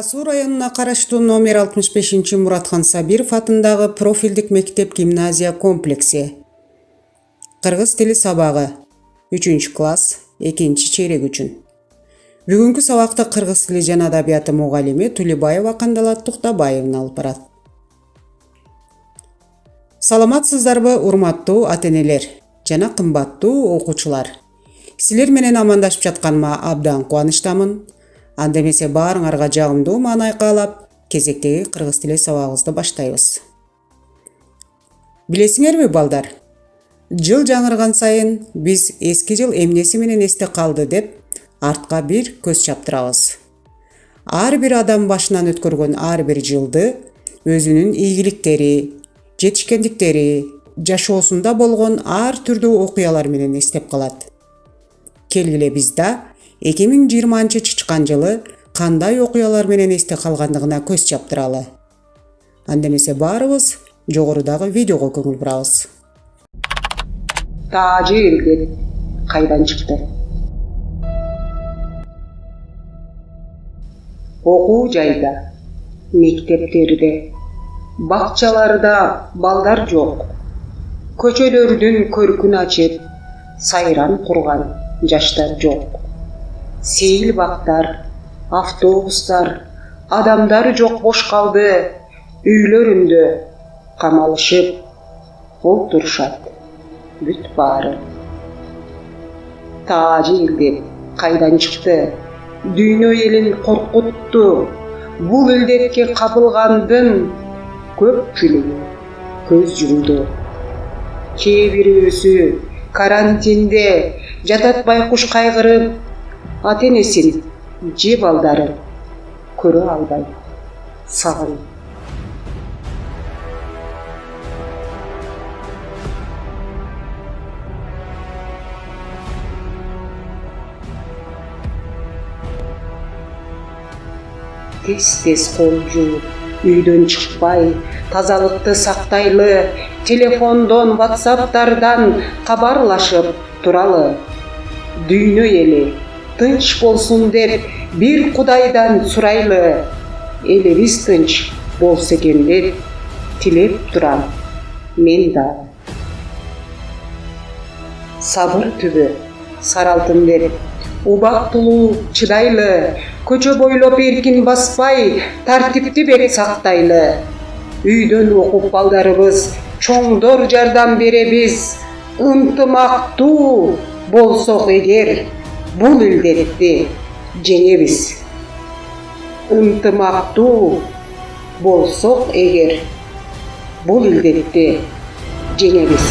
Касуу районуна караштуу номер 65 Муратхан Сабиров атындагы профилдик мектеп-гимназия комплекси. Кыргыз тили сабагы 3-класс 2-чейрек үчүн. Бүгүнкү сабакты кыргыз тили жана адабияты мугалими Тулебаева Кандалат Туктабаевна алып барат. Саламатсыздарбы, урматтуу ата-энелер жана кымбаттуу окуучулар. Силер менен амандашып жатканыма абдан кубанычтамын. Анда эмесе баарыңарга жагымдуу маанай каалап, кезектеги кыргыз тили сабагыбызды баштайбыз. Билесиңерби, балдар? Жыл жаңырган сайын биз эски жыл эмнеси менен эсте калды деп артка бир көз чаптырабыз. Ар бир адам башынан өткөргөн ар бир жылды өзүнүн ийгиликтери, жетишкендиктери, жашоосунда болгон ар түрдүү окуялар менен эстеп калат. Келгиле биз да 2020 чычкан жылы кандай окуялар менен эсте калгандыгына көз чаптыралы. Анда эмесе баарыбыз жогорудагы видеого көңүл бурабыз. Таажы элдер кайдан чыкты? Окуу жайда, мектептерде, бакчаларда балдар жок. Көчөлөрдүн көркүн ачып, сайран курган жаштар жок. Сейил бактар, автобустар, адамдар жок бош калды. Үйлөрүндө камалышып олтурушат. Бүт баары. Таажы элдер кайдан чыкты? Дүйнө элин коркутту. Бул элдетке кабылгандын көпчүлүгү көз жумду. Кээ бирөөсү карантинде жатат байкуш кайгырып, ата-энесин же балдарын көрө албай сагынып. Тез кол жууп, үйдөн чыкпай, тазалыкты сактайлы, телефондон, WhatsApp'тардан кабарлашып туралы. Дүйнө эли тынч болсун деп бир Кудайдан сурайлы. Элибиз тынч болсо экен деп тилеп турам мен дагы. Сабыр түбү саралтын деп убактылуу чыдайлы, көчө бойлоп эркин баспай, тартипти бек сактайлы. Үйдөн окуп балдарыбыз, чоңдор жардам беребиз. Ынтымактуу болсок эгер, бул илдетти жеңебиз. Ынтымактуу болсок эгер, бул илдетти жеңебиз.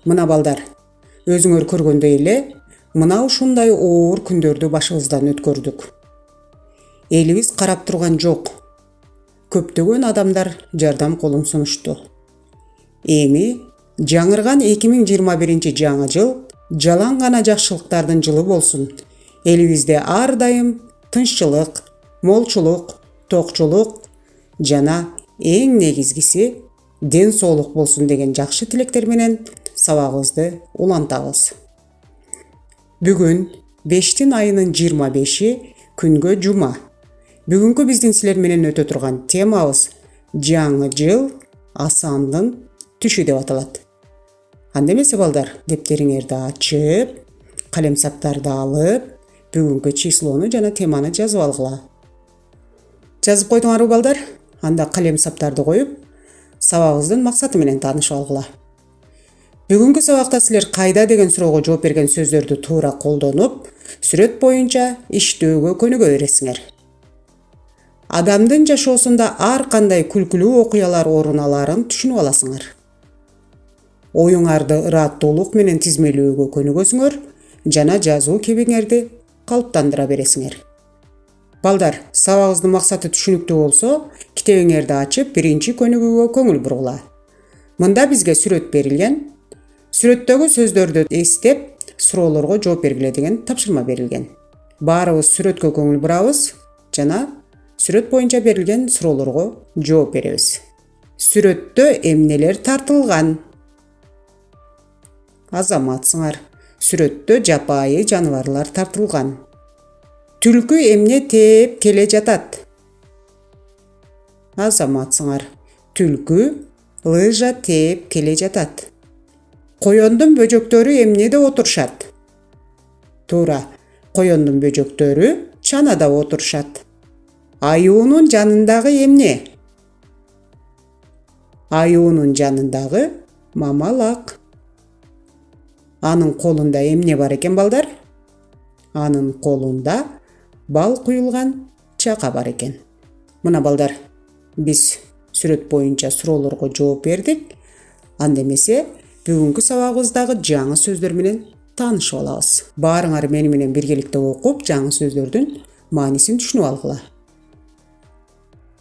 Мына балдар, өзүңөр көргөндөй эле, мына ушундай оор күндөрдү башыбыздан өткөрдүк. Элибиз карап турган жок. Көптөгөн адамдар жардам колун сунушту. Эми жаңырган 2021 жаңы жыл жалаң гана жакшылыктардын жылы болсун. Элибизде ар дайым тынччылык, молчулук, токчулук жана эң негизгиси ден соолук болсун деген жакшы тилектер менен сабагыбызды улантабыз. Бүгүн 5 айынын 25-и күнгө жума. Бүгүнкү биздин силер менен өтө турган темабыз жаңы жыл асандын түшү деп аталат. Анда эмесе балдар, дептериңерди ачып, калемсаптарды алып, бүгүнкү числону жана теманы жазып алгыла. Жазып койдуңарбы балдар? Анда калемсаптарды коюп, сабагыбыздын максаты менен таанышып алгыла. Бүгүнкү сабакта силер кайда деген суроого жооп берген сөздөрдү туура колдонуп, сүрөт боюнча иштөөгө көнүгө бересиңер. Адамдын жашоосунда ар кандай күлкүлүү окуялар орун аларын түшүнүп аласыңар. Оюңарды ыраттуулук менен тизмелөөгө көнүгөсүңөр жана жазуу кебиңерди калыптандыра бересиңер. Балдар, сабагыбыздын максаты түшүнүктүү болсо, китебиңерди ачып, биринчи көнүгүүгө көңүл бургула. Мында бизге сүрөт берилген. Сүрөттөгү сөздөрдү эстеп, суроолорго жооп бергиле деген тапшырма берилген. Баарыбыз сүрөткө көңүл бурабыз жана сүрөт боюнча берилген суроолорго жооп беребиз. Сүрөттө эмнелер тартылган? Азаматсыңар. Сүрөттө жапайы жаныбарлар тартылган. Түлкү эмне тээп келе жатат? Азаматсыңар. Түлкү лыжа тээп келе жатат. Коёндун бөжөктөрү эмнеде отурушат? Туура. Коёндун бөжөктөрү чанада отурушат. Аюунун жанындагы эмне? Аюунун жанындагы мамалак. Анын колунда эмне бар экен балдар? Анын колунда бал куюлган чака бар экен. Мына балдар, биз сүрөт боюнча суроолорго жооп бердик. Анда эмесе бүгүнкү сабагыбыздагы жаңы сөздөр менен таанышып алабыз. Баарыңар мени менен биргеликте окуп, жаңы сөздөрдүн маанисин түшүнүп алгыла.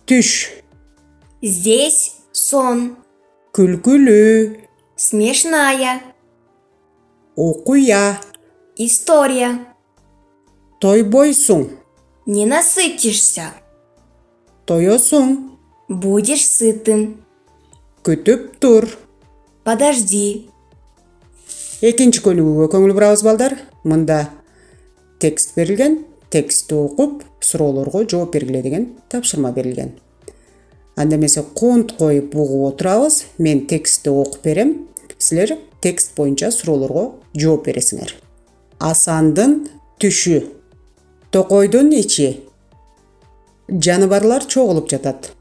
Түш, Здесь сон. күлкүлүү, Смешная. окуя, История. тойбойсуң, Не насытишься. тоёсуң, Будешь сытым. күтүп тур. Подожди. Экинчи көнүгүүгө көңүл бурабыз балдар. Мында текст берилген, текстти окуп, суроолорго жооп бергиле деген тапшырма берилген. Анда эмесе конт коюп угуп отурабыз. Мен текстти окуп берем. Силер текст боюнча суроолорго жооп бересиңер. Асандын түшү. Токойдун ичи. Жаныбарлар чогулуп жатат.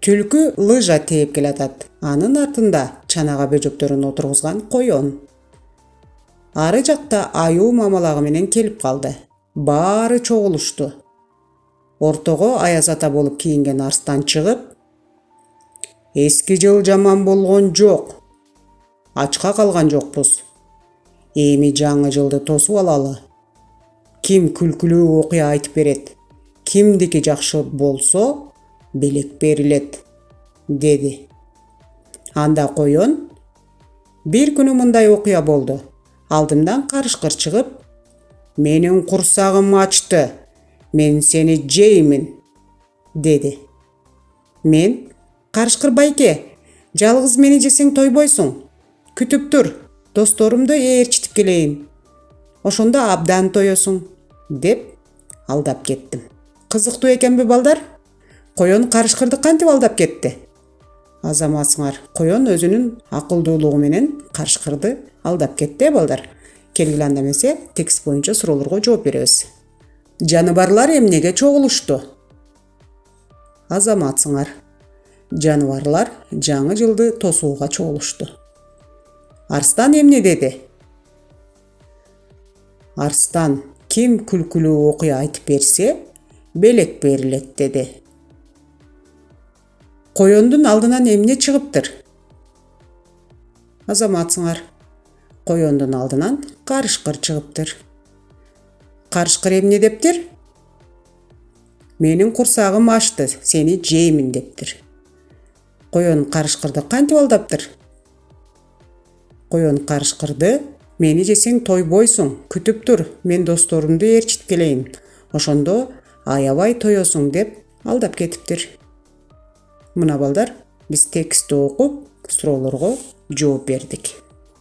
Түлкү лыжа тээп келатат. Анын артында чанага бөжөктөрүн отургузган коён. Ары жакта аюу мамалагы менен келип калды. Баары чогулушту. Ортого Аяз ата болуп кийинген арстан чыгып, эски жыл жаман болгон жок. Ачка калган жокпуз. Эми жаңы жылды тосуп алалы. Ким күлкүлүү окуя айтып берет, кимдики жакшы болсо белек берилет, деди. Анда коён, бир күнү мындай окуя болду. Алдымдан карышкыр чыгып, менин курсагым ачты, мен сени жеймин, деди. Мен, карышкыр байке, жалгыз мени жесең тойбойсуң. Күтүп тур, досторумду ээрчитип келейин. Ошондо абдан тоёсуң, деп алдап кеттим. Кызыктуу экенби балдар? Коён карышкырды кантип алдап кетти? Азаматсыңар, коён өзүнүн акылдуулугу менен карышкырды алдап кетти, балдар. Келгиле анда эмесе текст боюнча суроолорго жооп беребиз. Жаныбарлар эмнеге чогулушту? Азаматсыңар. Жаныбарлар жаңы жылды тосууга чогулушту. Арстан эмне деди? Арстан, ким күлкүлүү окуя айтып берсе, белек берилет, деди. Коёндун алдынан эмне чыгыптыр? Азаматсыңар. Коёндун алдынан карышкыр чыгыптыр. Карышкыр эмне дептир? Менин курсагым ачты, сени жеймин дептир. Коён карышкырды кантип алдаптыр? Коён карышкырды, мени жесең тойбойсуң, күтүп тур, мен досторумду ээрчитип келейин. Ошондо аябай тоёсуң деп алдап кетиптир. Мына балдар, биз текстти окуп, суроолорго жооп бердик.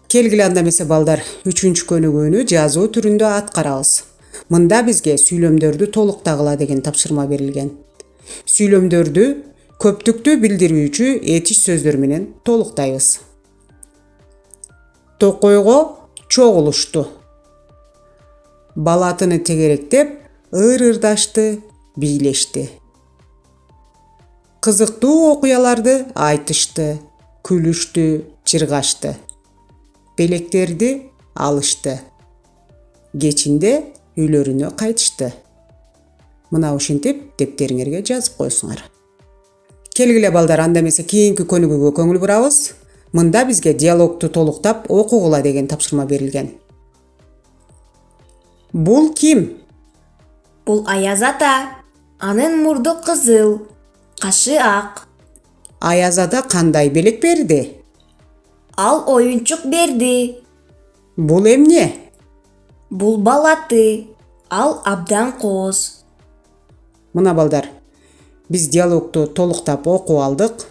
Келгиле анда эмесе балдар, 3-үнчү көнүгүүнү жазуу түрүндө аткарабыз. Мында бизге сүйлөмдөрдү толуктагыла деген тапшырма берилген. Сүйлөмдөрдү көптүктү билдирүүчү этиш сөздөр менен толуктайбыз. Токойго чогулушту. Балатыны тегеректеп, ыр-ырдашты, бийлешти. Кызыктуу окуяларды айтышты, күлүштү, чыргашты. Белектерди алышты. Кечинде үйлөрүнө кайтышты. Мына ушинтип дептериңерге жазып койсуңар. Келгиле балдар, анда эмесе кийинки көнүгүүгө көңүл бурабыз. Мында бизге диалогту толуктап окугула деген тапшырма берилген. Бул ким? Бул Аяз ата. Анын мурду кызыл, кашы ак. Аяз ата кандай белек берди? Ал оюнчук берди. Бул эмне? Бул балаты. Ал абдан кооз. Мына балдар, биз диалогту толуктап окуп алдык.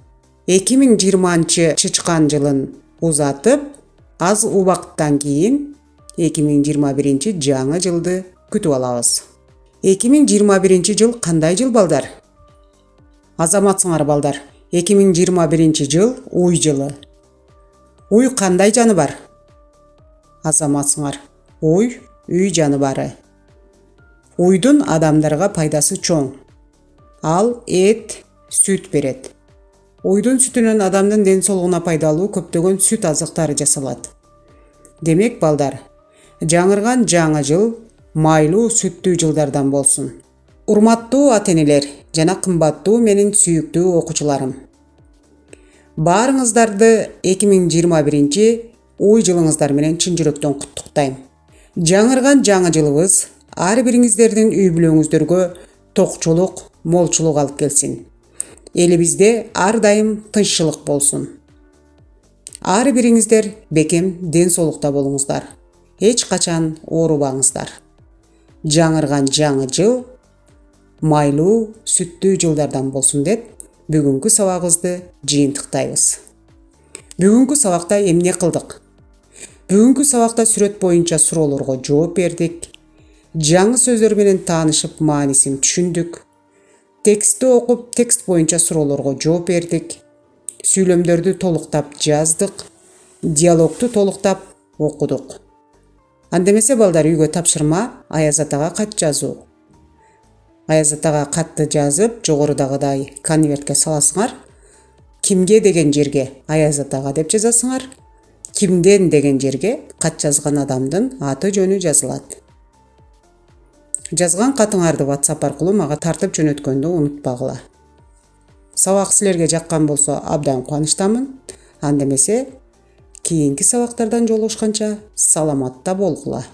2020 чычкан жылын узатып, аз убакыттан кийин 2021 жаңы жылды күтүп алабыз. 2021 жыл кандай жыл балдар? Азаматсыңар балдар. 2021 жыл уй жылы. Уй кандай жаныбар? Азаматсыңар. Уй үй жаныбары. Уйдун адамдарга пайдасы чоң. Ал эт, сүт берет. Уйдун сүтүнөн адамдын ден соолугуна пайдалуу көптөгөн сүт азыктары жасалат. Демек балдар, жаңырган жаңы жыл майлуу сүттүү жылдардан болсун. Урматтуу ата-энелер жана кымбаттуу менин сүйүктүү окуучуларым. Баарыңыздарды 2021 уй жылыңыздар менен чын жүрөктөн куттуктайм. Жаңырган жаңы жылыбыз ар бириңиздердин үй бүлөңүздөргө токчулук, молчулук алып келсин. Элибизде ар дайым тынччылык болсун. Ар бириңиздер бекем ден соолукта болуңуздар. Эч качан оорубаңыздар. Жаңырган жаңы жыл майлуу, сүттүү жылдардан болсун деп бүгүнкү сабагыбызды жыйынтыктайбыз. Бүгүнкү сабакта эмне кылдык? Бүгүнкү сабакта сүрөт боюнча суроолорго жооп бердик. Жаңы сөздөр менен таанышып, маанисин түшүндүк. Текстти окуп, текст боюнча суроолорго жооп бердик. Сүйлөмдөрдү толуктап жаздык. Диалогту толуктап окудук. Андемесе балдар үйгө тапшырма Аяз атага кат жазуу. Аяз атага катты жазып, жогорудагыдай конвертке саласыңар. Кимге деген жерге Аяз атага деп жазасыңар. Кимден деген жерге кат жазган адамдын аты жөнү жазылат. Жазган катыңарды WhatsApp аркылуу мага тартып жөнөткөндү унутпагыла. Сабак силерге жаккан болсо абдан кубанычтамын. Андемесе кийинки сабактардан жолугушканча саламатта болгула.